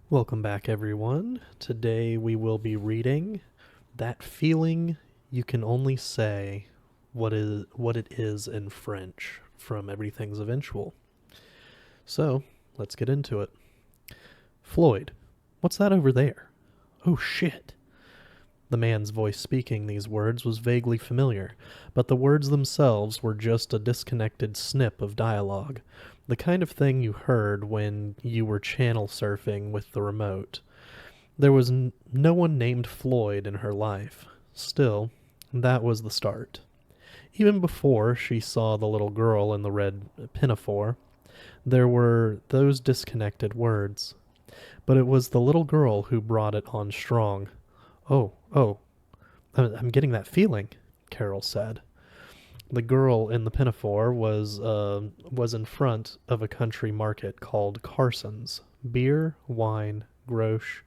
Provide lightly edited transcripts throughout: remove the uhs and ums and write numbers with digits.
Welcome back, everyone. Today we will be reading That Feeling You Can Only Say what it is in French from Everything's Eventual. So, let's get into it. Floyd, what's that over there? Oh shit. The man's voice speaking these words was vaguely familiar, but the words themselves were just a disconnected snip of dialogue, the kind of thing you heard when you were channel surfing with the remote. There was no one named Floyd in her life. Still, that was the start. Even before she saw the little girl in the red pinafore, there were those disconnected words. But it was the little girl who brought it on strong. Oh, I'm getting that feeling, Carol said. The girl in the pinafore was in front of a country market called Carson's. Beer, wine, grosh,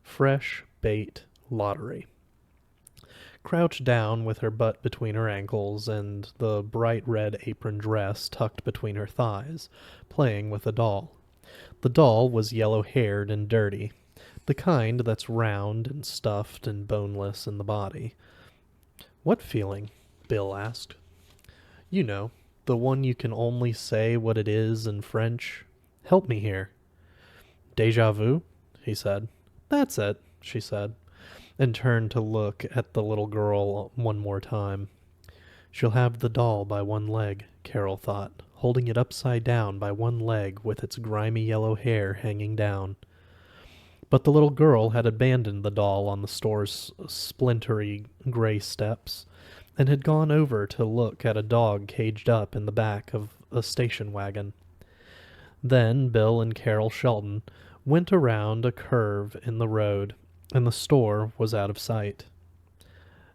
fresh bait, lottery. Crouched down with her butt between her ankles and the bright red apron dress tucked between her thighs, playing with a doll. The doll was yellow-haired and dirty, the kind that's round and stuffed and boneless in the body. What feeling? Bill asked. You know, the one you can only say what it is in French. Help me here. Deja vu? He said. That's it, she said, and turned to look at the little girl one more time. She'll have the doll by one leg, Carol thought, holding it upside down by one leg with its grimy yellow hair hanging down. But the little girl had abandoned the doll on the store's splintery gray steps and had gone over to look at a dog caged up in the back of a station wagon. Then Bill and Carol Shelton went around a curve in the road, and the store was out of sight.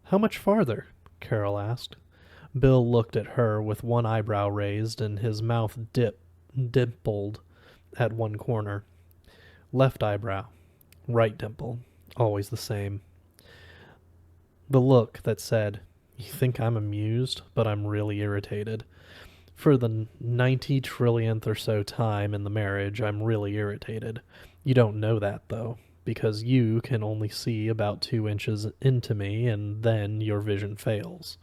How much farther? Carol asked. Bill looked at her with one eyebrow raised and his mouth dimpled at one corner. Left eyebrow, right dimple, always the same. The look that said, You think I'm amused, but I'm really irritated. For the 90 trillionth or so time in the marriage, I'm really irritated. You don't know that, though, because you can only see about 2 inches into me, and then your vision fails.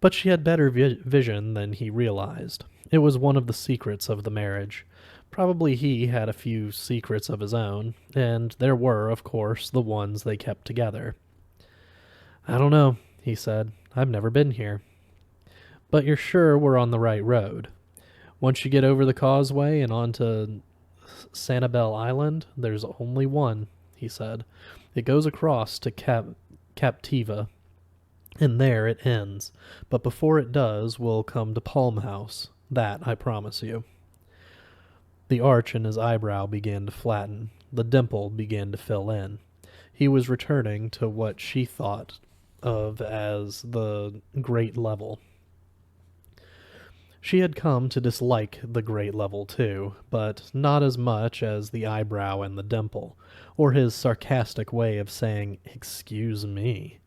But she had better vision than he realized. It was one of the secrets of the marriage. Probably he had a few secrets of his own, and there were, of course, the ones they kept together. I don't know, he said. I've never been here. But you're sure we're on the right road. Once you get over the causeway and onto Sanibel Island, there's only one, he said. It goes across to Captiva, and there it ends. But before it does, we'll come to Palm House. That I promise you. The arch in his eyebrow began to flatten. The dimple began to fill in. He was returning to what she thought of as the great level. She had come to dislike the great level too, but not as much as the eyebrow and the dimple, or his sarcastic way of saying, "Excuse me,"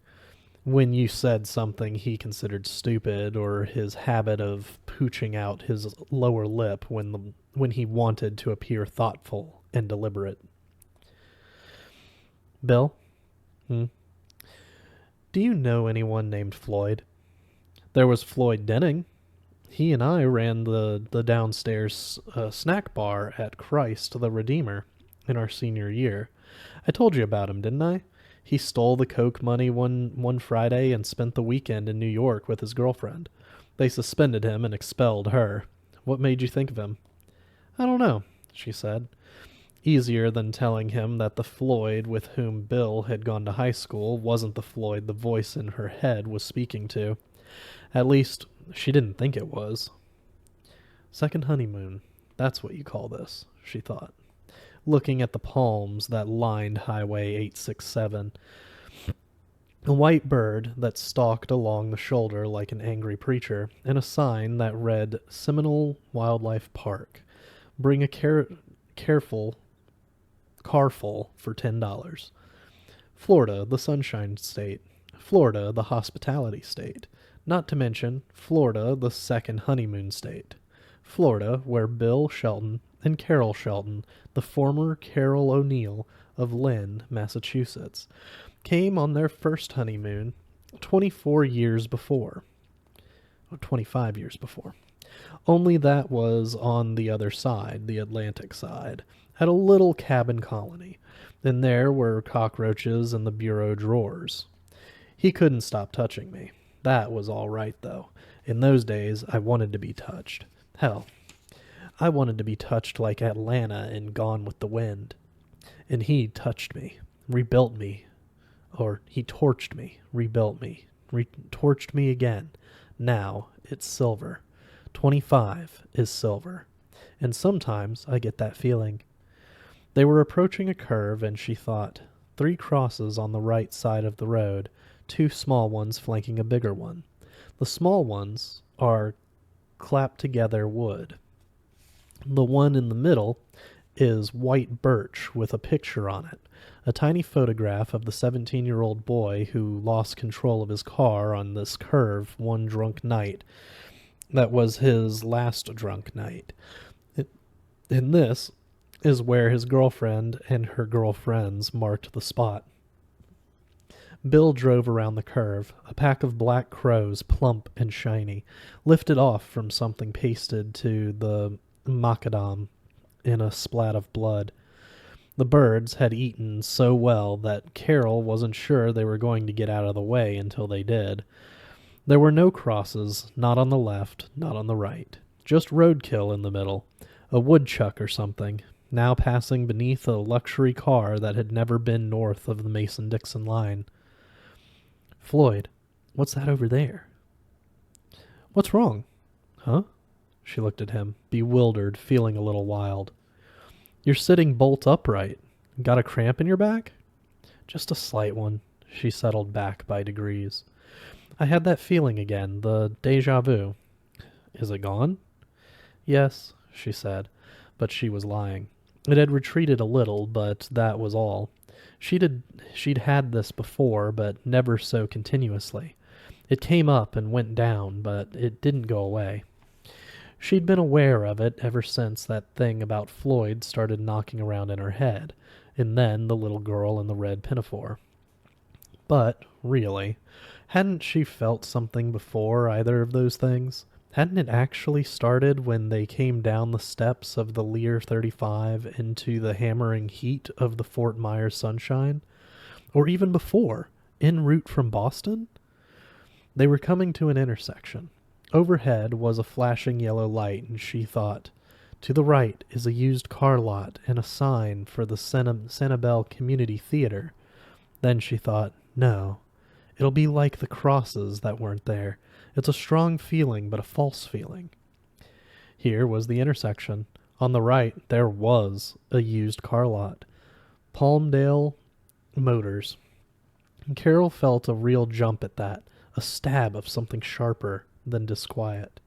when you said something he considered stupid, or his habit of pooching out his lower lip when he wanted to appear thoughtful and deliberate. Bill? Hmm? Do you know anyone named Floyd? There was Floyd Denning. He and I ran the downstairs snack bar at Christ the Redeemer in our senior year. I told you about him, didn't I? He stole the Coke money one Friday and spent the weekend in New York with his girlfriend. They suspended him and expelled her. What made you think of him? I don't know, she said. Easier than telling him that the Floyd with whom Bill had gone to high school wasn't the Floyd the voice in her head was speaking to. At least, she didn't think it was. Second honeymoon. That's what you call this, she thought, looking at the palms that lined Highway 867. A white bird that stalked along the shoulder like an angry preacher, and a sign that read Seminole Wildlife Park. Bring a carful for $10. Florida, the Sunshine State. Florida, the Hospitality State. Not to mention Florida, the second honeymoon state. Florida, where Bill Shelton and Carol Shelton, the former Carol O'Neill of Lynn, Massachusetts, came on their first honeymoon 24 years before, or 25 years before. Only that was on the other side, the Atlantic side, at a little cabin colony, and there were cockroaches in the bureau drawers. He couldn't stop touching me. That was all right, though. In those days, I wanted to be touched. Hell, I wanted to be touched like Atlanta in Gone with the Wind. And he touched me, rebuilt me, or he torched me, rebuilt me, torched me again. Now it's silver. 25 is silver. And sometimes I get that feeling. They were approaching a curve, and she thought, 3 crosses on the right side of the road, 2 small ones flanking a bigger one. The small ones are clapped together wood. The one in the middle is white birch with a picture on it, a tiny photograph of the 17-year-old boy who lost control of his car on this curve one drunk night. That was his last drunk night. And this is where his girlfriend and her girlfriends marked the spot. Bill drove around the curve, a pack of black crows, plump and shiny, lifted off from something pasted to the macadam in a splat of blood. The birds had eaten so well that Carol wasn't sure they were going to get out of the way until they did. There were no crosses, not on the left, not on the right. Just roadkill in the middle, a woodchuck or something, now passing beneath a luxury car that had never been north of the Mason-Dixon line. Floyd, what's that over there? What's wrong? Huh? She looked at him, bewildered, feeling a little wild. You're sitting bolt upright. Got a cramp in your back? Just a slight one. She settled back by degrees. I had that feeling again, the déjà vu. Is it gone? Yes, she said, but she was lying. It had retreated a little, but that was all. She'd had this before, but never so continuously. It came up and went down, but it didn't go away. She'd been aware of it ever since that thing about Floyd started knocking around in her head, and then the little girl in the red pinafore. But, really, hadn't she felt something before either of those things? Hadn't it actually started when they came down the steps of the Lear 35 into the hammering heat of the Fort Myers sunshine? Or even before, en route from Boston? They were coming to an intersection. Overhead was a flashing yellow light, and she thought, to the right is a used car lot and a sign for the Sanibel Community Theater. Then she thought, no, it'll be like the crosses that weren't there. It's a strong feeling, but a false feeling. Here was the intersection. On the right, there was a used car lot. Palmdale Motors. Carol felt a real jump at that, a stab of something sharper than disquiet.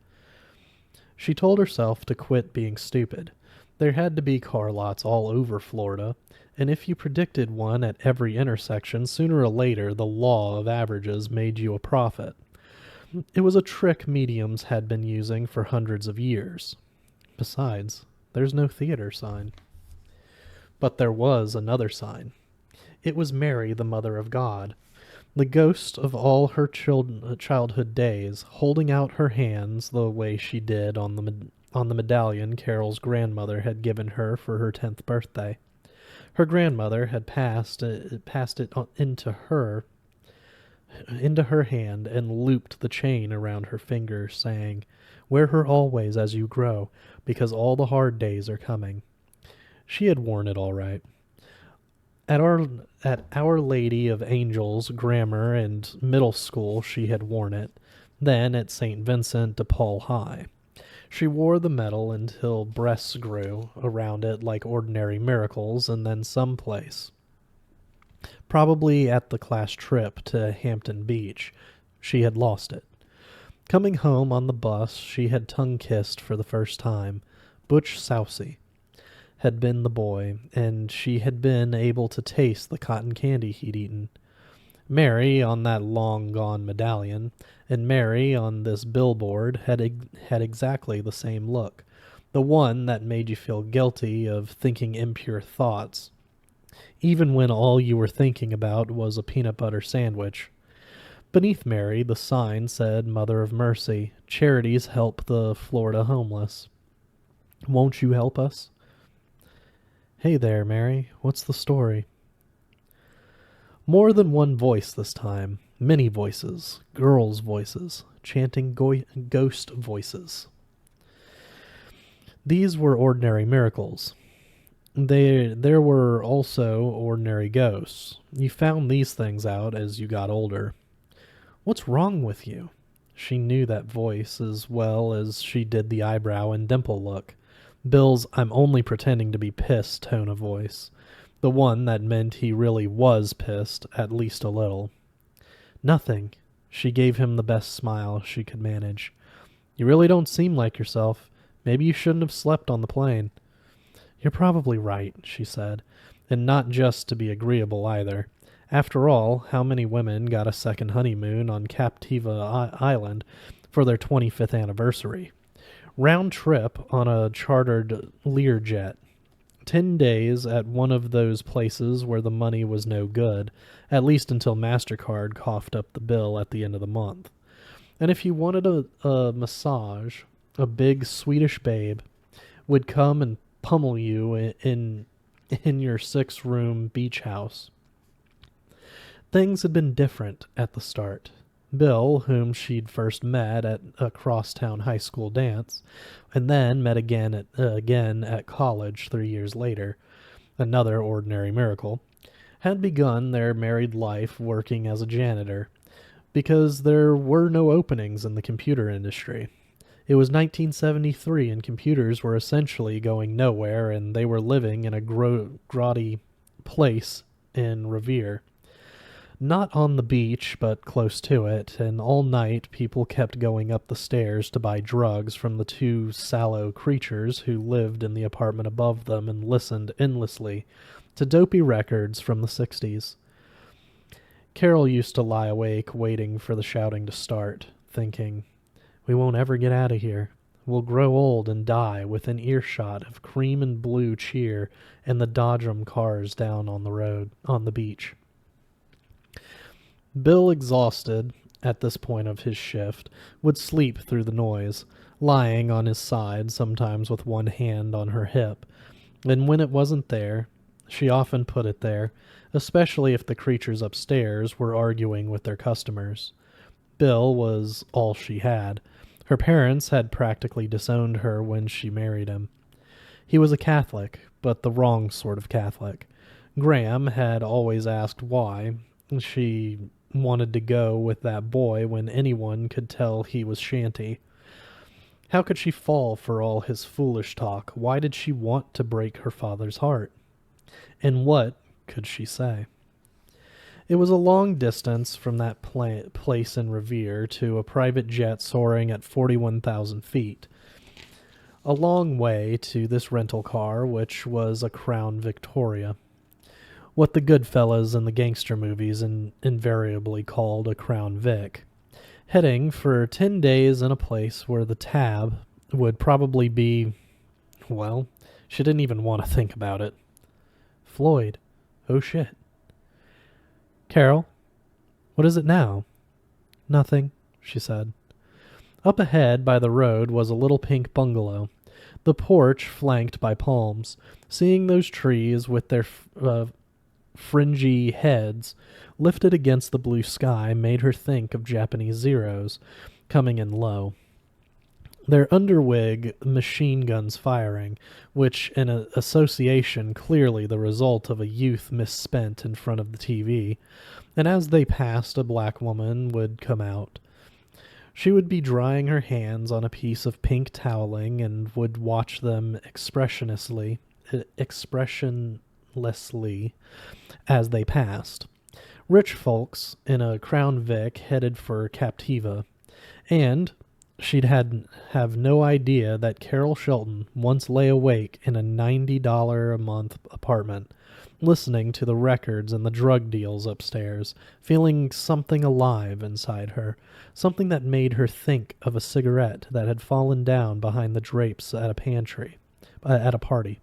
She told herself to quit being stupid. There had to be car lots all over Florida, and if you predicted one at every intersection, sooner or later the law of averages made you a profit. It was a trick mediums had been using for hundreds of years. Besides, there's no theater sign. But there was another sign. It was Mary, the Mother of God, the ghost of all her childhood days, holding out her hands the way she did on the medallion Carol's grandmother had given her for her 10th birthday. Her grandmother had passed it into her hand and looped the chain around her finger, saying, "Wear her always as you grow, because all the hard days are coming." She had worn it all right. At Our Lady of Angels grammar and middle school she had worn it, then at St. Vincent de Paul High. She wore the medal until breasts grew around it like ordinary miracles, and then someplace, probably at the class trip to Hampton Beach, she had lost it. Coming home on the bus, she had tongue-kissed for the first time. Butch Sousey had been the boy, and she had been able to taste the cotton candy he'd eaten. Mary on that long-gone medallion, and Mary on this billboard had exactly the same look. The one that made you feel guilty of thinking impure thoughts, even when all you were thinking about was a peanut butter sandwich. Beneath Mary, the sign said Mother of Mercy. Charities help the Florida homeless. Won't you help us? Hey there, Mary. What's the story? More than one voice this time. Many voices. Girls' voices. Chanting ghost voices. These were ordinary miracles. There were also ordinary ghosts. You found these things out as you got older. What's wrong with you? She knew that voice as well as she did the eyebrow and dimple look. Bill's "I'm only pretending to be pissed" tone of voice. The one that meant he really was pissed, at least a little. Nothing. She gave him the best smile she could manage. You really don't seem like yourself. Maybe you shouldn't have slept on the plane. You're probably right, she said, and not just to be agreeable either. After all, how many women got a second honeymoon on Captiva Island for their 25th anniversary? Round trip on a chartered Learjet. 10 days at one of those places where the money was no good, at least until MasterCard coughed up the bill at the end of the month. And if you wanted a massage, a big Swedish babe would come and pummel you in your 6-room beach house. Things had been different at the start. Bill, whom she'd first met at a crosstown high school dance, and then met again at college 3 years later, another ordinary miracle, had begun their married life working as a janitor, because there were no openings in the computer industry. It was 1973 and computers were essentially going nowhere, and they were living in a grotty place in Revere. Not on the beach, but close to it, and all night people kept going up the stairs to buy drugs from the two sallow creatures who lived in the apartment above them and listened endlessly to dopey records from the 60s. Carol used to lie awake waiting for the shouting to start, thinking, we won't ever get out of here. We'll grow old and die within earshot of cream and blue cheer and the Dodgem cars down on the beach. Bill, exhausted at this point of his shift, would sleep through the noise, lying on his side, sometimes with one hand on her hip. And when it wasn't there, she often put it there, especially if the creatures upstairs were arguing with their customers. Bill was all she had. Her parents had practically disowned her when she married him. He was a Catholic, but the wrong sort of Catholic. Graham had always asked why she wanted to go with that boy when anyone could tell he was shanty. How could she fall for all his foolish talk? Why did she want to break her father's heart? And what could she say? It was a long distance from that place in Revere to a private jet soaring at 41,000 feet. A long way to this rental car, which was a Crown Victoria. What the Goodfellas and the gangster movies invariably called a Crown Vic. Heading for 10 days in a place where the tab would probably be, well, she didn't even want to think about it. Floyd. Oh shit. Carol, what is it now? Nothing, she said. Up ahead by the road was a little pink bungalow, the porch flanked by palms. Seeing those trees with their fringy heads lifted against the blue sky made her think of Japanese Zeros coming in low. Their underwig machine guns firing, which in association clearly the result of a youth misspent in front of the TV, and as they passed a black woman would come out. She would be drying her hands on a piece of pink toweling and would watch them expressionlessly as they passed. Rich folks in a Crown Vic headed for Captiva, and she'd have no idea that Carol Shelton once lay awake in a $90 a month apartment listening to the records and the drug deals upstairs, feeling something alive inside her, something that made her think of a cigarette that had fallen down behind the drapes at a party,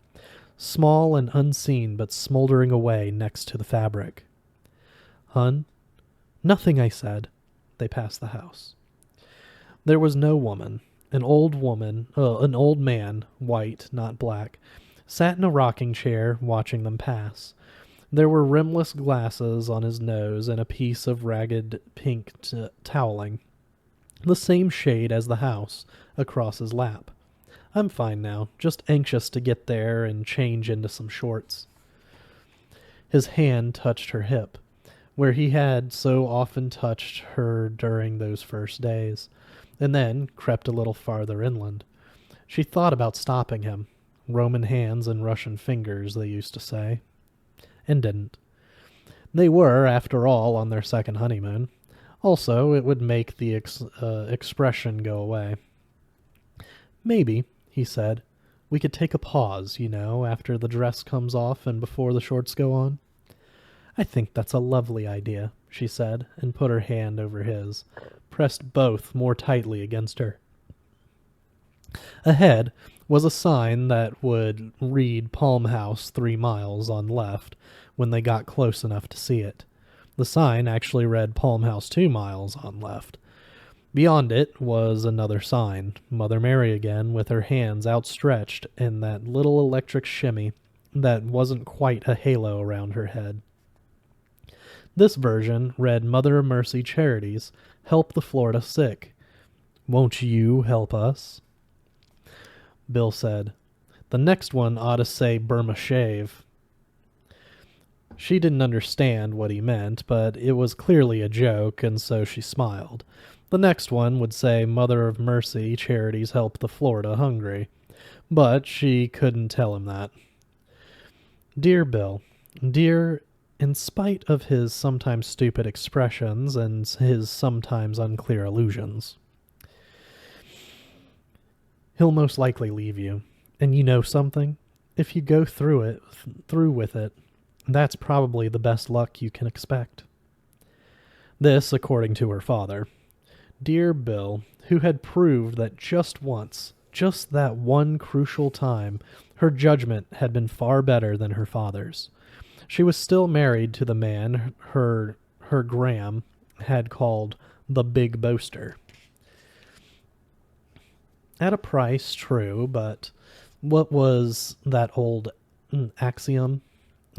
small and unseen but smoldering away next to the fabric. "Hun?" "Nothing," I said. They passed the house. There was no woman. An old man, white, not black, sat in a rocking chair watching them pass. There were rimless glasses on his nose and a piece of ragged pink toweling, the same shade as the house, across his lap. "I'm fine now, just anxious to get there and change into some shorts." His hand touched her hip, where he had so often touched her during those first days, and then crept a little farther inland. She thought about stopping him. Roman hands and Russian fingers, they used to say. And didn't. They were, after all, on their second honeymoon. Also, it would make the expression go away. "Maybe," he said, "we could take a pause, after the dress comes off and before the shorts go on." "I think that's a lovely idea," she said, and put her hand over his, pressed both more tightly against her. Ahead was a sign that would read Palm House 3 miles on left when they got close enough to see it. The sign actually read Palm House 2 miles on left. Beyond it was another sign, Mother Mary again, with her hands outstretched and that little electric shimmy that wasn't quite a halo around her head. This version read Mother of Mercy Charities, help the Florida sick. Won't you help us? Bill said, the next one ought to say Burma Shave. She didn't understand what he meant, but it was clearly a joke, and so she smiled. The next one would say Mother of Mercy Charities help the Florida hungry, but she couldn't tell him that. Dear Bill, dear, in spite of his sometimes stupid expressions and his sometimes unclear allusions, he'll most likely leave you. And you know something? If you go through with it, that's probably the best luck you can expect. This, according to her father. Dear Bill, who had proved that just once, just that one crucial time, her judgment had been far better than her father's. She was still married to the man her Graham had called the Big Boaster. At a price, true, but what was that old axiom?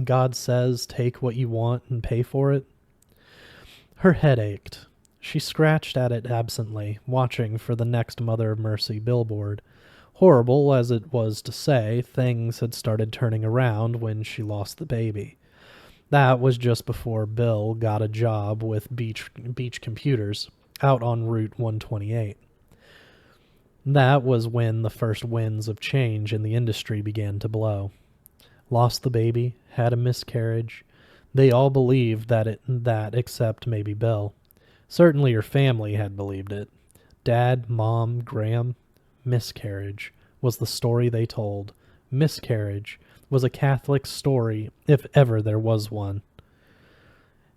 God says, take what you want and pay for it. Her head ached. She scratched at it absently, watching for the next Mother of Mercy billboard. Horrible as it was to say, things had started turning around when she lost the baby. That was just before Bill got a job with Beach Computers out on Route 128. That was when the first winds of change in the industry began to blow. Lost the baby, had a miscarriage. They all believed that except maybe Bill. Certainly her family had believed it. Dad, Mom, Graham. Miscarriage was the story they told. Miscarriage was a Catholic story, if ever there was one.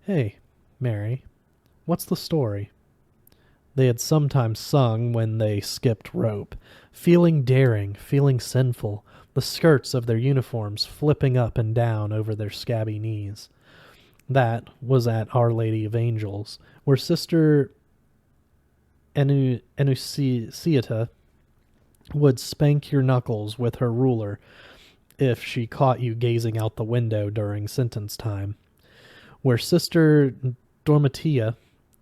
Hey, Mary, what's the story? They had sometimes sung when they skipped rope, feeling daring, feeling sinful, the skirts of their uniforms flipping up and down over their scabby knees. That was at Our Lady of Angels, where Sister Enunciata would spank your knuckles with her ruler if she caught you gazing out the window during sentence time, where Sister Dormatia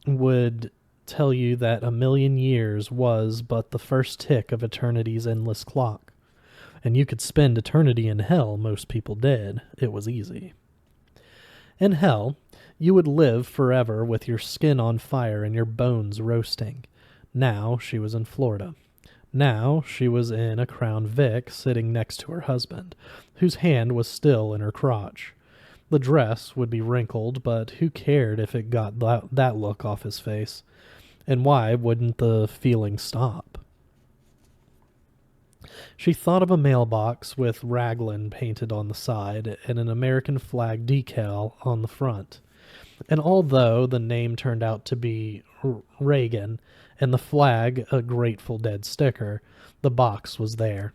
would tell you that 1,000,000 years was but the first tick of eternity's endless clock, and you could spend eternity in hell. Most people did. It was easy. In hell, you would live forever with your skin on fire and your bones roasting. Now she was in Florida. Now she was in a Crown Vic sitting next to her husband, whose hand was still in her crotch. The dress would be wrinkled, but who cared if it got that look off his face? And why wouldn't the feeling stop? She thought of a mailbox with Raglan painted on the side and an American flag decal on the front. And although the name turned out to be Reagan and the flag a Grateful Dead sticker, the box was there.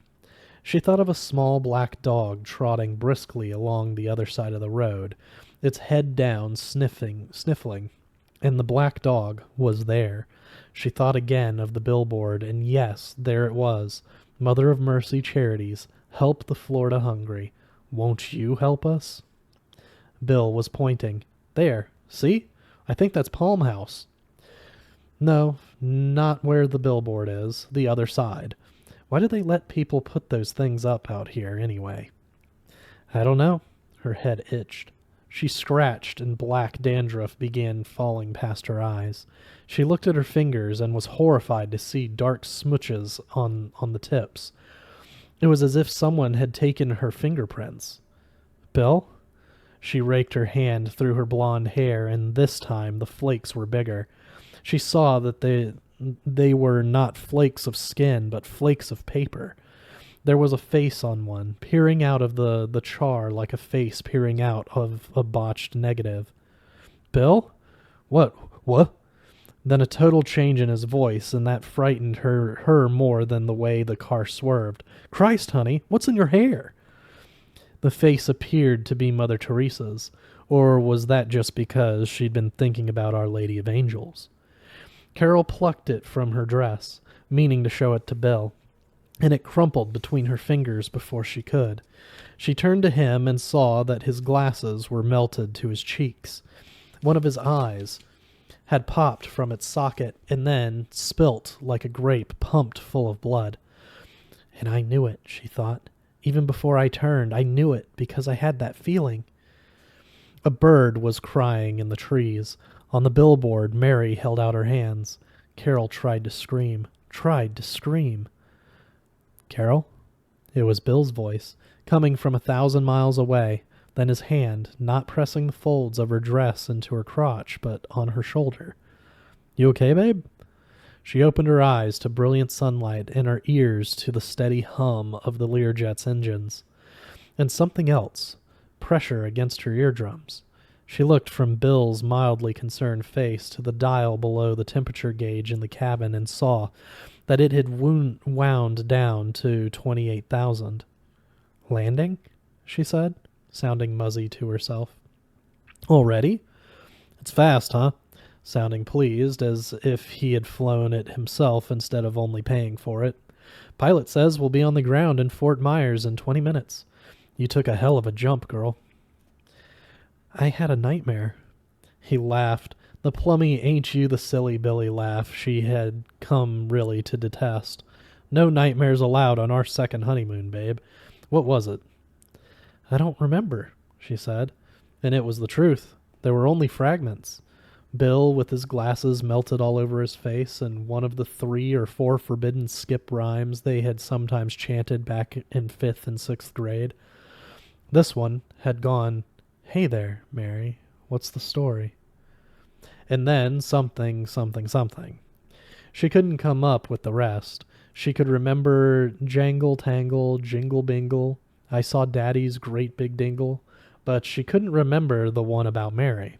She thought of a small black dog trotting briskly along the other side of the road, its head down, sniffling, and the black dog was there. She thought again of the billboard, and yes, there it was. Mother of Mercy Charities, help the Florida hungry. Won't you help us? Bill was pointing. There, see? I think that's Palm House. No, not where the billboard is, the other side. Why do they let people put those things up out here anyway? I don't know. Her head itched. She scratched, and black dandruff began falling past her eyes. She looked at her fingers and was horrified to see dark smooches on the tips. It was as if someone had taken her fingerprints. Bill? She raked her hand through her blonde hair, and this time the flakes were bigger. She saw that they were not flakes of skin, but flakes of paper. There was a face on one, peering out of the char like a face peering out of a botched negative. Bill? What? Then a total change in his voice, and that frightened her more than the way the car swerved. Christ, honey, what's in your hair? The face appeared to be Mother Teresa's, or was that just because she'd been thinking about Our Lady of Angels? Carol plucked it from her dress, meaning to show it to Bill, and it crumpled between her fingers before she could. She turned to him and saw that his glasses were melted to his cheeks. One of his eyes had popped from its socket and then spilt like a grape pumped full of blood. And I knew it, she thought. Even before I turned, I knew it because I had that feeling. A bird was crying in the trees. On the billboard, Mary held out her hands. Carol tried to scream. Carol? It was Bill's voice, coming from 1,000 miles away, then his hand, not pressing the folds of her dress into her crotch, but on her shoulder. You okay, babe? She opened her eyes to brilliant sunlight and her ears to the steady hum of the Learjet's engines. And something else, pressure against her eardrums. She looked from Bill's mildly concerned face to the dial below the temperature gauge in the cabin and saw that it had wound down to 28,000. Landing? She said, sounding muzzy to herself. Already? It's fast, huh? Sounding pleased, as if he had flown it himself instead of only paying for it. Pilot says we'll be on the ground in Fort Myers in 20 minutes. You took a hell of a jump, girl. I had a nightmare. He laughed, the plummy ain't you the silly Billy laugh she had come really to detest. No nightmares allowed on our second honeymoon, babe. What was it? I don't remember, she said, and it was the truth. There were only fragments. Bill, with his glasses melted all over his face, and one of the 3 or 4 forbidden skip rhymes they had sometimes chanted back in 5th and 6th grade. This one had gone, Hey there, Mary, what's the story? And then something. She couldn't come up with the rest. She could remember Jangle Tangle, Jingle Bingle, I Saw Daddy's Great Big Dingle, but she couldn't remember the one about Mary.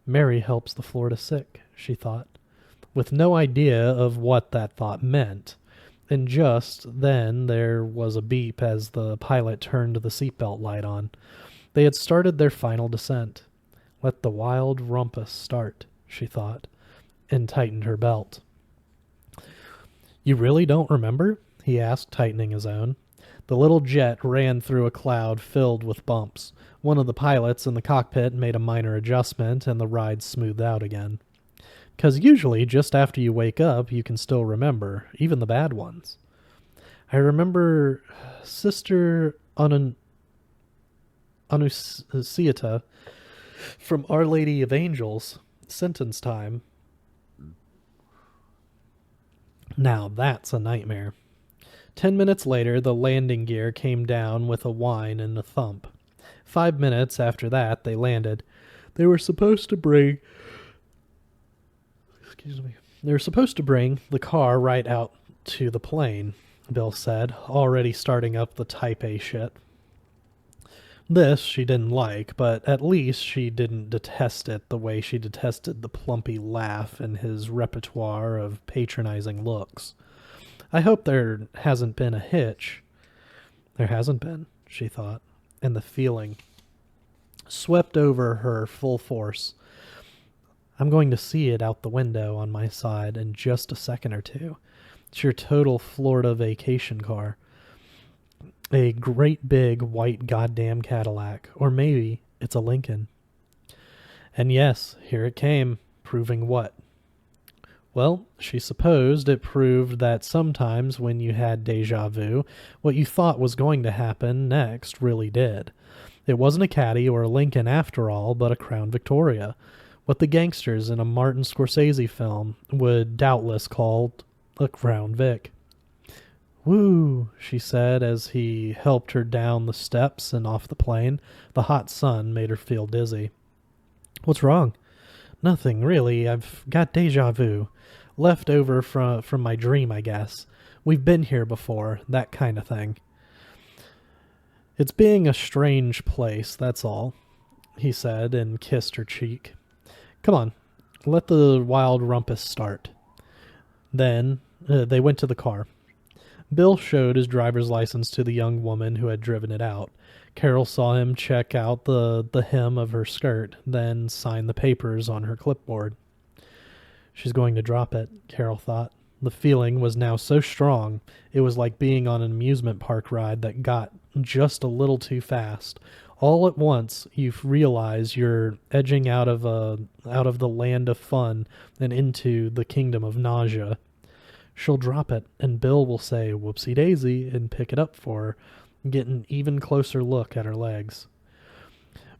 Mary helps the Florida sick, she thought, with no idea of what that thought meant. And just then there was a beep as the pilot turned the seatbelt light on. They had started their final descent. Let the wild rumpus start, she thought, and tightened her belt. You really don't remember? He asked, tightening his own. The little jet ran through a cloud filled with bumps. One of the pilots in the cockpit made a minor adjustment, and the ride smoothed out again. 'Cause usually, just after you wake up, you can still remember, even the bad ones. I remember Sister Annunciata from Our Lady of Angels, sentence time. Now that's a nightmare. 10 minutes later, the landing gear came down with a whine and a thump. 5 minutes after that, they landed. They were supposed to bring the car right out to the plane. Bill said, already starting up the type A shit. This she didn't like, but at least she didn't detest it the way she detested the plumpy laugh and his repertoire of patronizing looks. I hope there hasn't been a hitch. There hasn't been, she thought, and the feeling swept over her full force. I'm going to see it out the window on my side in just a second or two. It's your total Florida vacation car. A great big white goddamn Cadillac. Or maybe it's a Lincoln. And yes, here it came. Proving what? Well, she supposed it proved that sometimes when you had deja vu, what you thought was going to happen next really did. It wasn't a Caddy or a Lincoln after all, but a Crown Victoria. What the gangsters in a Martin Scorsese film would doubtless call a Crown Vic. Woo, she said as he helped her down the steps and off the plane. The hot sun made her feel dizzy. What's wrong? Nothing, really. I've got deja vu. Left over from my dream, I guess. We've been here before, that kind of thing. It's being a strange place, that's all, he said and kissed her cheek. Come on, let the wild rumpus start. Then they went to the car. Bill showed his driver's license to the young woman who had driven it out. Carol saw him check out the hem of her skirt, then sign the papers on her clipboard. She's going to drop it, Carol thought. The feeling was now so strong, it was like being on an amusement park ride that got just a little too fast. All at once, you realize you're edging out of the land of fun and into the kingdom of nausea. She'll drop it, and Bill will say, whoopsie daisy, and pick it up for her, get an even closer look at her legs.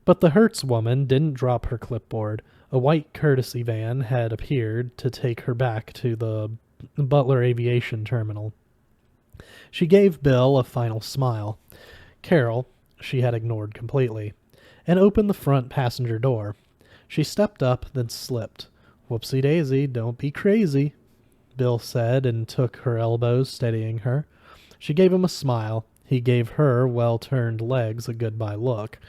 But the Hertz woman didn't drop her clipboard. A white courtesy van had appeared to take her back to the Butler Aviation Terminal. She gave Bill a final smile. Carol she had ignored completely, and opened the front passenger door. She stepped up, then slipped. Whoopsie daisy, don't be crazy, Bill said, and took her elbows, steadying her. She gave him a smile. He gave her well-turned legs a goodbye look.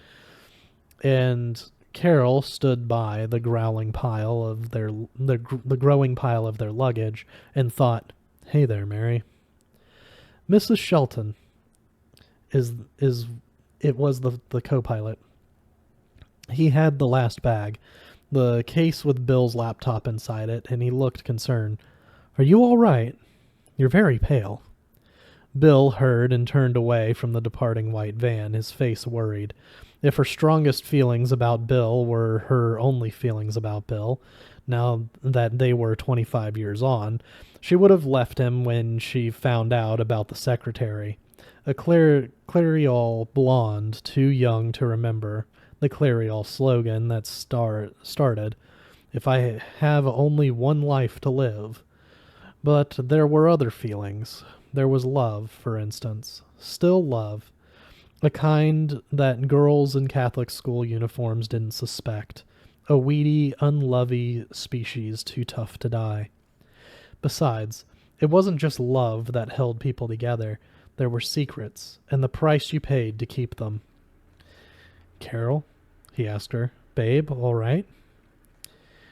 And Carol stood by the growing pile of the growing pile of their luggage and thought, "Hey there, Mary." Mrs. Shelton was the co-pilot. He had the last bag, the case with Bill's laptop inside it, and he looked concerned. "Are you all right? You're very pale." Bill heard and turned away from the departing white van, his face worried. If her strongest feelings about Bill were her only feelings about Bill, now that they were 25 years on, she would have left him when she found out about the secretary. A Clariol blonde, too young to remember, the Clariol slogan that started, "If I have only one life to live." But there were other feelings. There was love, for instance. Still love. A kind that girls in Catholic school uniforms didn't suspect. A weedy, unlovey species too tough to die. Besides, it wasn't just love that held people together. There were secrets, and the price you paid to keep them. "Carol?" he asked her. "Babe, all right?"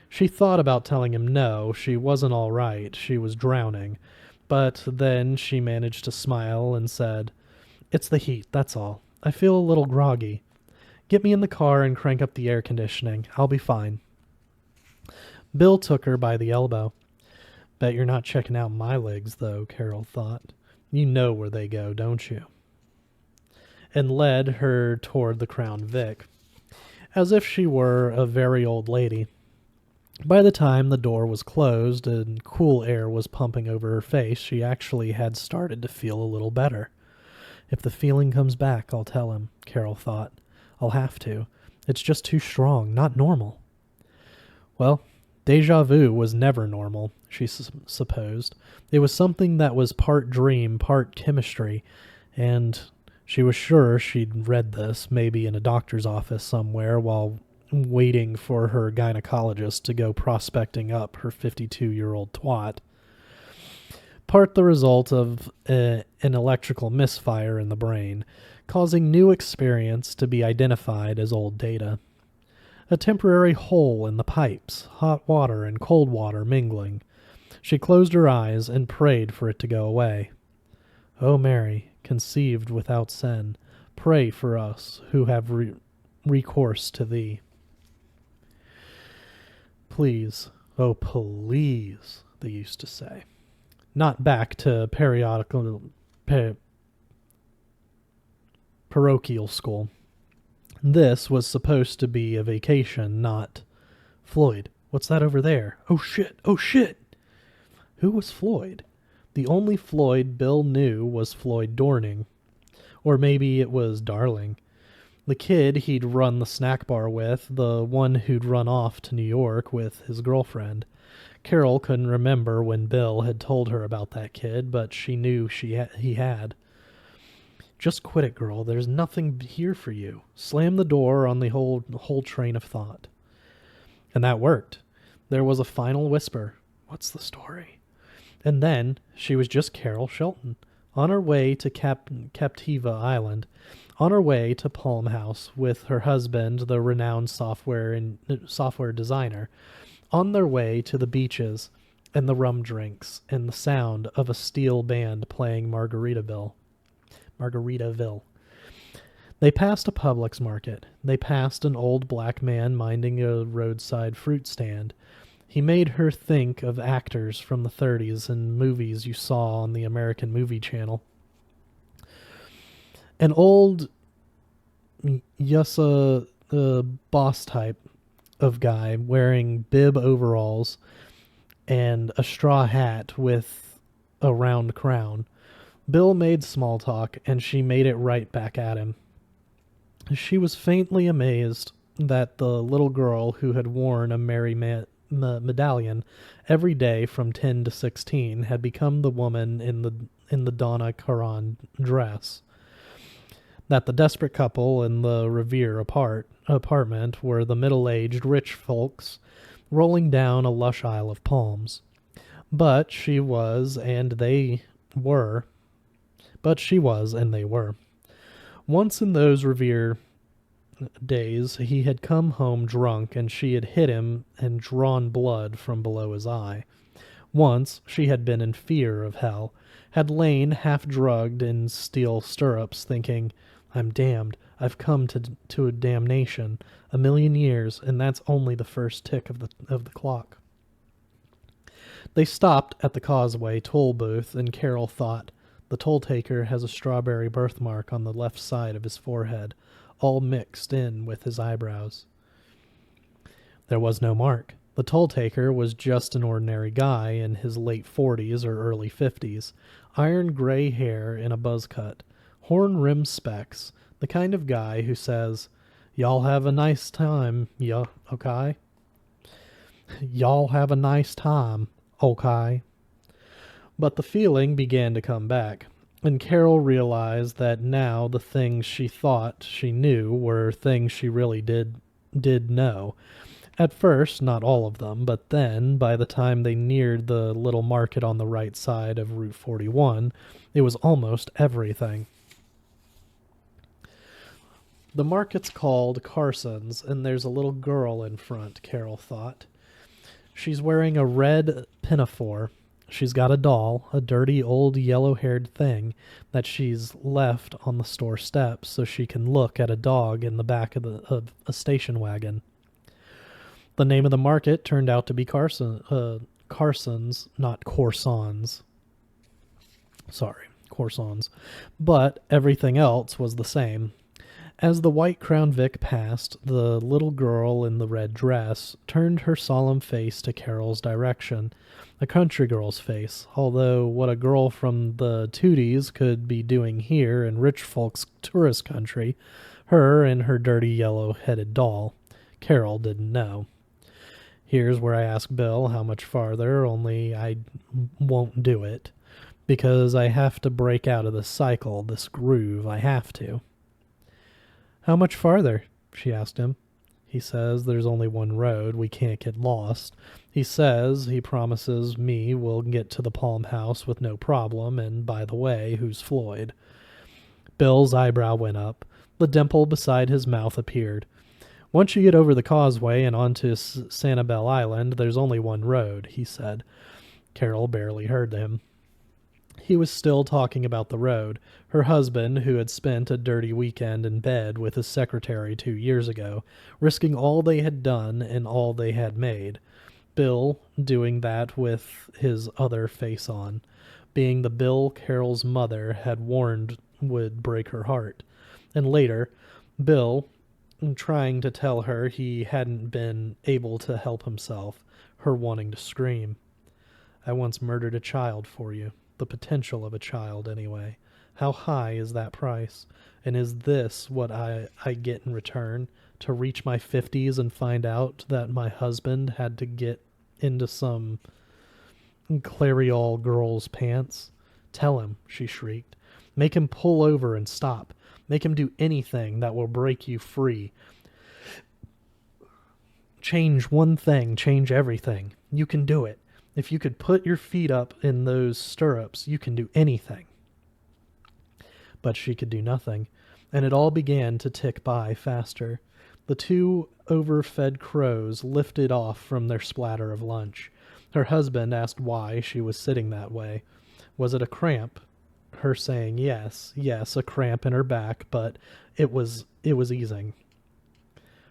She thought about telling him no, she wasn't all right, she was drowning. But then she managed to smile and said, "It's the heat, that's all. I feel a little groggy. Get me in the car and crank up the air conditioning. I'll be fine." Bill took her by the elbow. "Bet you're not checking out my legs, though," Carol thought. "You know where they go, don't you?" And led her toward the Crown Vic, as if she were a very old lady. By the time the door was closed and cool air was pumping over her face, she actually had started to feel a little better. If the feeling comes back, I'll tell him, Carol thought. I'll have to. It's just too strong, not normal. Well, deja vu was never normal, she supposed. It was something that was part dream, part chemistry, and she was sure she'd read this, maybe in a doctor's office somewhere, while waiting for her gynecologist to go prospecting up her 52-year-old twat. part the result of an electrical misfire in the brain, causing new experience to be identified as old data. A temporary hole in the pipes, hot water and cold water mingling. She closed her eyes and prayed for it to go away. O Mary, conceived without sin, pray for us who have recourse to thee. Please, oh please, they used to say. Not back to parochial school. This was supposed to be a vacation, not... Floyd, what's that over there? Oh shit, oh shit! Who was Floyd? The only Floyd Bill knew was Floyd Dorning. Or maybe it was Darling. The kid he'd run the snack bar with, the one who'd run off to New York with his girlfriend. Carol couldn't remember when Bill had told her about that kid, but she knew he had. Just quit it, girl. There's nothing here for you. Slam the door on the whole train of thought. And that worked. There was a final whisper. What's the story? And then she was just Carol Shelton, on her way to Captiva Island, on her way to Palm House with her husband, the renowned software designer, on their way to the beaches and the rum drinks and the sound of a steel band playing Margaritaville. They passed a Publix market. They passed an old black man minding a roadside fruit stand. He made her think of actors from the 30s and movies you saw on the American Movie Channel. An old boss type of guy wearing bib overalls and a straw hat with a round crown. Bill made small talk, and she made it right back at him. She was faintly amazed that the little girl who had worn a merry medallion every day from 10 to 16 had become the woman in the Donna Karan dress. That the desperate couple in the Revere apartment were the middle-aged rich folks rolling down a lush Isle of Palms. But she was, and they were. Once in those Revere days, he had come home drunk, and she had hit him and drawn blood from below his eye. Once she had been in fear of hell, had lain half-drugged in steel stirrups, thinking, I'm damned, I've come to a damnation, 1,000,000 years, and that's only the first tick of the clock. They stopped at the Causeway toll booth, and Carol thought, the toll-taker has a strawberry birthmark on the left side of his forehead, all mixed in with his eyebrows. There was no mark. The toll-taker was just an ordinary guy in his late 40s or early 50s, iron gray hair in a buzz cut, horn-rimmed specs, the kind of guy who says, Y'all have a nice time, okay? Y'all have a nice time, okay? But the feeling began to come back, and Carol realized that now the things she thought she knew were things she really did know. At first, not all of them, but then, by the time they neared the little market on the right side of Route 41, it was almost everything. The market's called Carson's, and there's a little girl in front, Carol thought. She's wearing a red pinafore. She's got a doll, a dirty old yellow-haired thing that she's left on the store steps so she can look at a dog in the back of a station wagon. The name of the market turned out to be Carson's, not Corsons. Sorry, Corsons. But everything else was the same. As the white Crown Vic passed, the little girl in the red dress turned her solemn face to Carol's direction, a country girl's face, although what a girl from the Tooties could be doing here in rich folks' tourist country, her and her dirty yellow-headed doll, Carol didn't know. Here's where I ask Bill how much farther, only I won't do it, because I have to break out of this cycle, this groove, I have to. How much farther? She asked him. He says there's only one road. We can't get lost. He says he promises me we'll get to the Palm House with no problem, and by the way, who's Floyd? Bill's eyebrow went up. The dimple beside his mouth appeared. Once you get over the causeway and onto Sanibel Island, there's only one road, he said. Carol barely heard him. He was still talking about the road, her husband, who had spent a dirty weekend in bed with his secretary 2 years ago, risking all they had done and all they had made. Bill doing that with his other face on, being the Bill Carol's mother had warned would break her heart. And later, Bill trying to tell her he hadn't been able to help himself, her wanting to scream. I once murdered a child for you. The potential of a child, anyway. How high is that price? And is this what I get in return? To reach my 50s and find out that my husband had to get into some Clariol girl's pants? Tell him, she shrieked. Make him pull over and stop. Make him do anything that will break you free. Change one thing, change everything. You can do it. If you could put your feet up in those stirrups, you can do anything. But she could do nothing, and it all began to tick by faster. The two overfed crows lifted off from their splatter of lunch. Her husband asked why she was sitting that way. Was it a cramp? Her saying yes, a cramp in her back, but it was easing.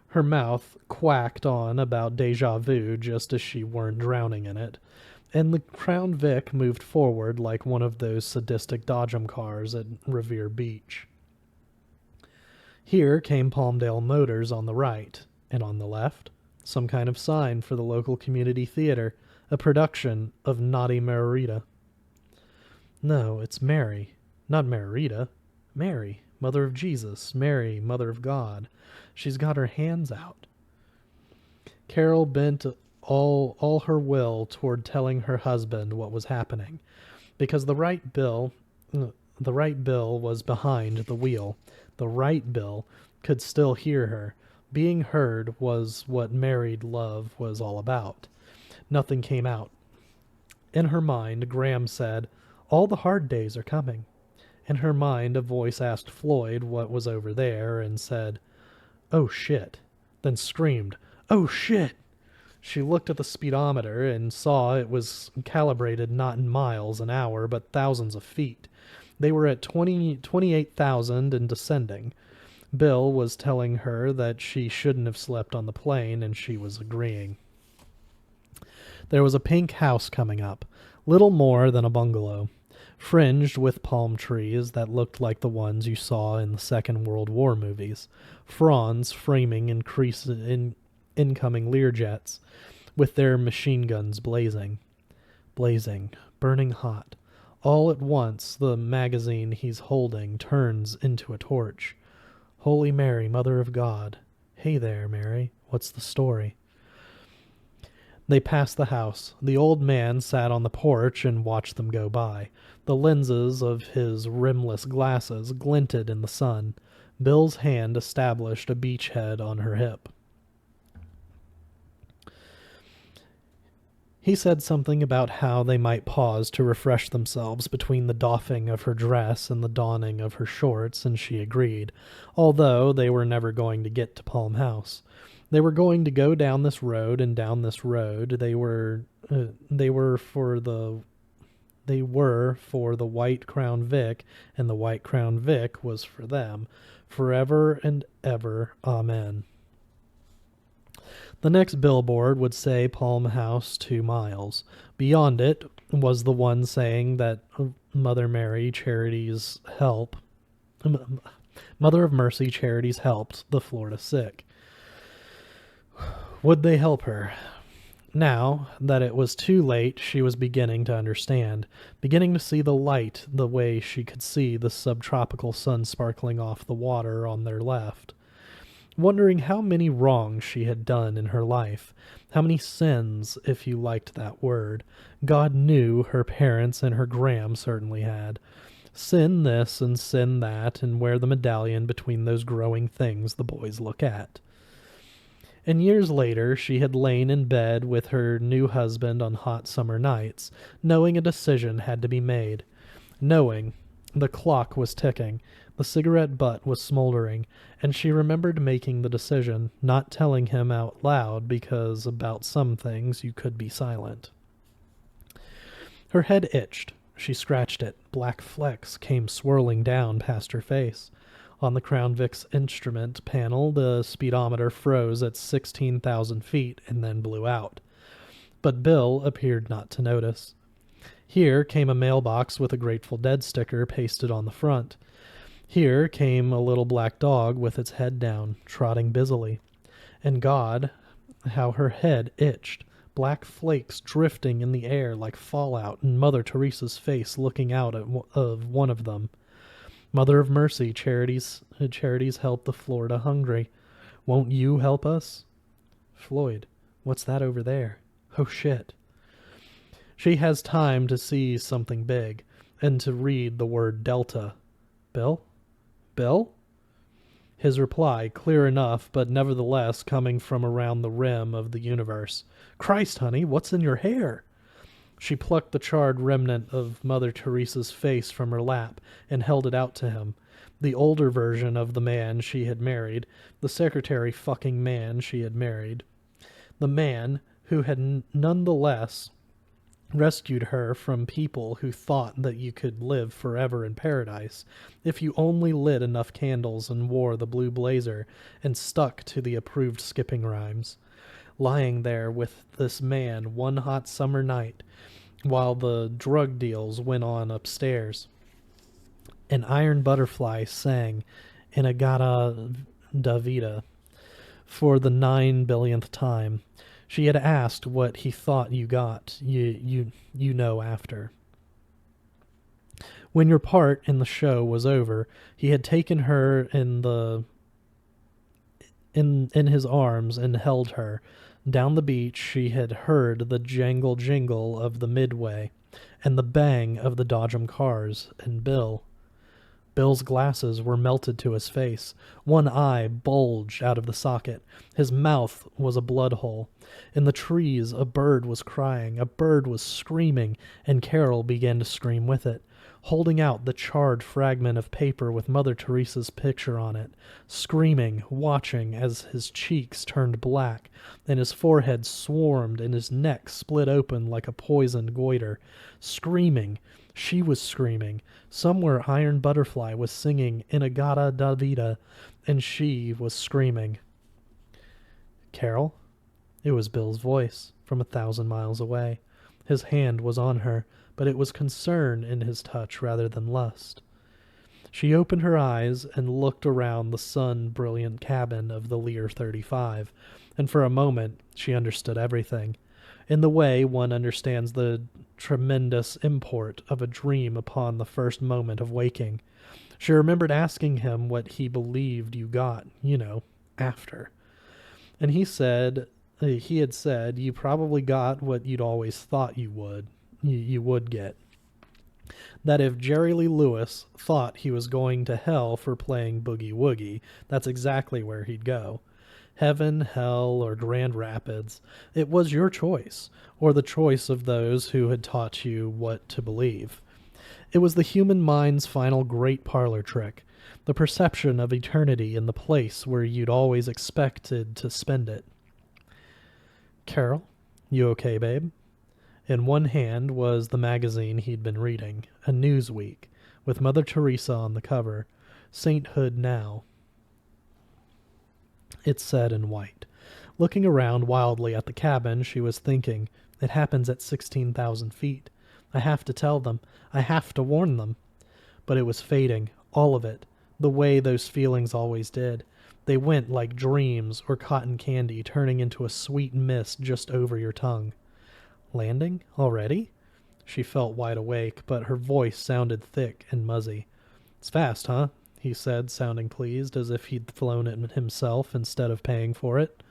Her mouth quacked on about deja vu just as she weren't drowning in it, and the Crown Vic moved forward like one of those sadistic Dodgem cars at Revere Beach. Here came Palmdale Motors on the right, and on the left, some kind of sign for the local community theater, a production of Naughty Margarita. No, it's Mary. Not Margarita. Mary, Mother of Jesus. Mary, Mother of God. She's got her hands out. Carol bent all her will toward telling her husband what was happening, because the right Bill was behind the wheel. The right Bill could still hear her. Being heard was what married love was all about. Nothing came out. In her mind, Graham said, all the hard days are coming. In her mind, a voice asked Floyd what was over there and said, oh shit, then screamed, oh shit. She looked at the speedometer and saw it was calibrated not in miles an hour, but thousands of feet. They were at 28,000 and descending. Bill was telling her that she shouldn't have slept on the plane, and she was agreeing. There was a pink house coming up, little more than a bungalow, fringed with palm trees that looked like the ones you saw in the Second World War movies, fronds framing incoming Learjets, with their machine guns blazing, burning hot. All at once, the magazine he's holding turns into a torch. Holy Mary, Mother of God. Hey there, Mary. What's the story? They passed the house. The old man sat on the porch and watched them go by. The lenses of his rimless glasses glinted in the sun. Bill's hand established a beachhead on her hip. He said something about how they might pause to refresh themselves between the doffing of her dress and the donning of her shorts, and she agreed, although they were never going to get to Palm House. They were going to go down this road and down this road. They were for the White Crown Vic, and the White Crown Vic was for them, forever and ever. Amen. The next billboard would say Palm House 2 miles. Beyond it was the one saying that Mother of Mercy Charities helped the Florida sick. Would they help her? Now that it was too late, she was beginning to understand, beginning to see the light the way she could see the subtropical sun sparkling off the water on their left. Wondering how many wrongs she had done in her life, how many sins, if you liked that word. God knew her parents and her Graham certainly had. Sin this and sin that, and wear the medallion between those growing things the boys look at. And years later, she had lain in bed with her new husband on hot summer nights, knowing a decision had to be made, knowing the clock was ticking, the cigarette butt was smoldering, and she remembered making the decision, not telling him out loud because about some things you could be silent. Her head itched. She scratched it. Black flecks came swirling down past her face. On the Crown Vic's instrument panel, the speedometer froze at 16,000 feet and then blew out. But Bill appeared not to notice. Here came a mailbox with a Grateful Dead sticker pasted on the front. Here came a little black dog with its head down, trotting busily. And God, how her head itched. Black flakes drifting in the air like fallout, and Mother Teresa's face looking out of one of them. Mother of Mercy, charities help the Florida hungry. Won't you help us? Floyd, what's that over there? Oh shit. She has time to see something big, and to read the word Delta. Bill? Bill? His reply, clear enough, but nevertheless coming from around the rim of the universe. Christ, honey, what's in your hair? She plucked the charred remnant of Mother Teresa's face from her lap and held it out to him. The older version of the man she had married, the secretary fucking man she had married. The man who had nonetheless rescued her from people who thought that you could live forever in paradise if you only lit enough candles and wore the blue blazer and stuck to the approved skipping rhymes. Lying there with this man one hot summer night while the drug deals went on upstairs. An iron butterfly sang Inagata Davida for the 9 billionth time. She had asked what he thought you got, you know after. When your part in the show was over, he had taken her in his arms and held her. Down the beach she had heard the jingle of the Midway and the bang of the Dodgem cars, and Bill's glasses were melted to his face. One eye bulged out of the socket. His mouth was a blood hole. In the trees, a bird was crying. A bird was screaming, and Carol began to scream with it, holding out the charred fragment of paper with Mother Teresa's picture on it, screaming, watching as his cheeks turned black, and his forehead swarmed, and his neck split open like a poisoned goiter. Screaming. She was screaming. Somewhere Iron Butterfly was singing Inagata Davida, and she was screaming. Carol? It was Bill's voice, from 1,000 miles away. His hand was on her, but it was concern in his touch rather than lust. She opened her eyes and looked around the sun-brilliant cabin of the Lear 35, and for a moment she understood everything. In the way one understands the tremendous import of a dream upon the first moment of waking. She remembered asking him what he believed you got, after. And he had said, you probably got what you'd always thought you would get. That if Jerry Lee Lewis thought he was going to hell for playing Boogie Woogie, that's exactly where he'd go. Heaven, hell, or Grand Rapids, it was your choice, or the choice of those who had taught you what to believe. It was the human mind's final great parlor trick, the perception of eternity in the place where you'd always expected to spend it. Carol, you okay, babe? In one hand was the magazine he'd been reading, a Newsweek, with Mother Teresa on the cover, Sainthood Now. It said in white. Looking around wildly at the cabin, she was thinking, it happens at 16,000 feet. I have to tell them. I have to warn them. But it was fading, all of it, the way those feelings always did. They went like dreams or cotton candy turning into a sweet mist just over your tongue. Landing? Already? She felt wide awake, but her voice sounded thick and muzzy. It's fast, huh? He said, sounding pleased, as if he'd flown it himself instead of paying for it.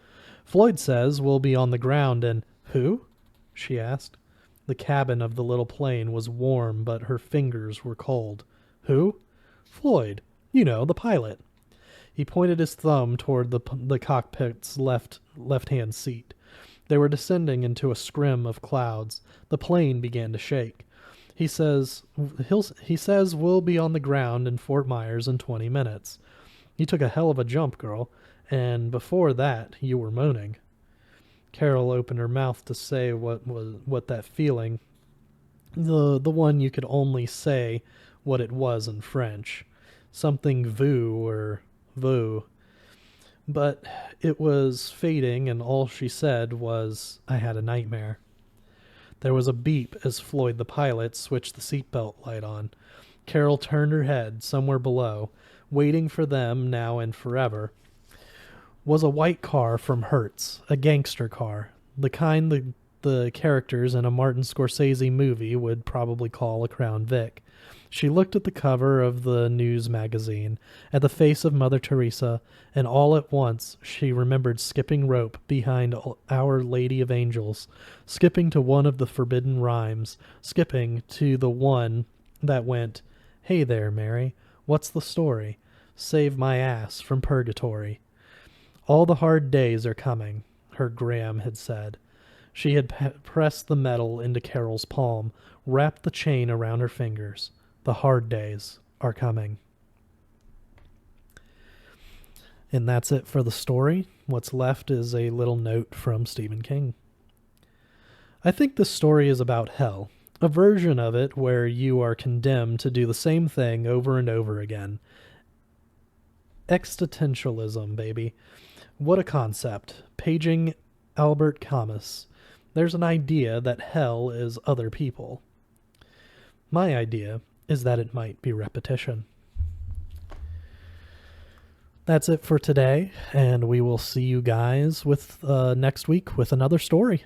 Floyd says we'll be on the ground in... Who? She asked. The cabin of the little plane was warm, but her fingers were cold. Who? Floyd. You know, the pilot. He pointed his thumb toward the cockpit's left-hand seat. They were descending into a scrim of clouds. The plane began to shake. He says we'll be on the ground in Fort Myers in 20 minutes. You took a hell of a jump, girl, and before that you were moaning. Carol opened her mouth to say what that feeling, the one you could only say what it was in French, something vu or voo. But it was fading, and all she said was, "I had a nightmare." There was a beep as Floyd the pilot switched the seatbelt light on. Carol turned her head somewhere below. Waiting for them now and forever was a white car from Hertz, a gangster car, the kind the characters in a Martin Scorsese movie would probably call a Crown Vic. She looked at the cover of the news magazine, at the face of Mother Teresa, and all at once she remembered skipping rope behind Our Lady of Angels, skipping to one of the forbidden rhymes, skipping to the one that went, "Hey there, Mary, what's the story? Save my ass from purgatory." "All the hard days are coming," her Graham had said. She had pressed the metal into Carol's palm, wrapped the chain around her fingers. The hard days are coming. And that's it for the story. What's left is a little note from Stephen King. I think this story is about hell, a version of it where you are condemned to do the same thing over and over again. Existentialism, baby. What a concept. Paging Albert Camus. There's an idea that hell is other people. My idea is that it might be repetition. That's it for today, and we will see you guys with next week with another story.